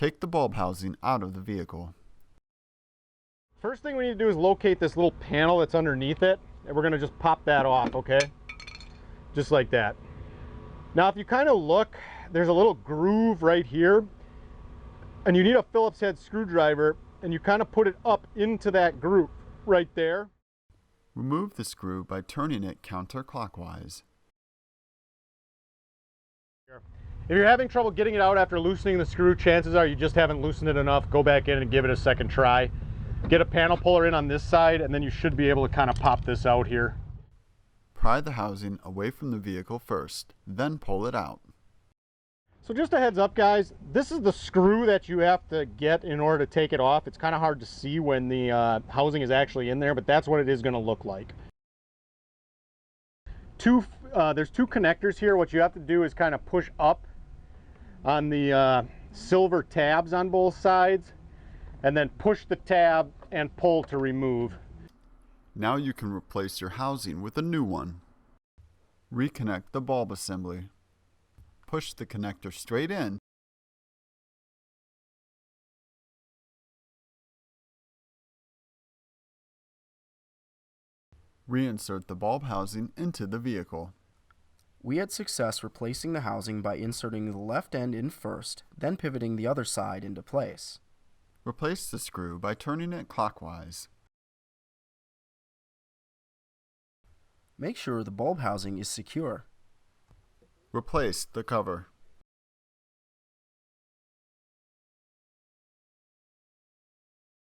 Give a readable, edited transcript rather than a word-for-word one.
Take the bulb housing out of the vehicle. First thing we need to do is locate this little panel that's underneath it, and we're going to just pop that off, okay? Just like that. Now if you kind of look, there's a little groove right here, and you need a Phillips head screwdriver, and you kind of put it up into that groove right there. Remove the screw by turning it counterclockwise. If you're having trouble getting it out after loosening the screw, chances are you just haven't loosened it enough. Go back in and give it a second try. Get a panel puller in on this side, and then you should be able to kind of pop this out here. Pry the housing away from the vehicle first, then pull it out. So just a heads up, guys, this is the screw that you have to get in order to take it off. It's kind of hard to see when the housing is actually in there, but that's what it is going to look like. There's two connectors here. What you have to do is kind of push up on the silver tabs on both sides, and then push the tab and pull to remove. Now you can replace your housing with a new one. Reconnect the bulb assembly. Push the connector straight in. Reinsert the bulb housing into the vehicle. We had success replacing the housing by inserting the left end in first, then pivoting the other side into place. Replace the screw by turning it clockwise. Make sure the bulb housing is secure. Replace the cover.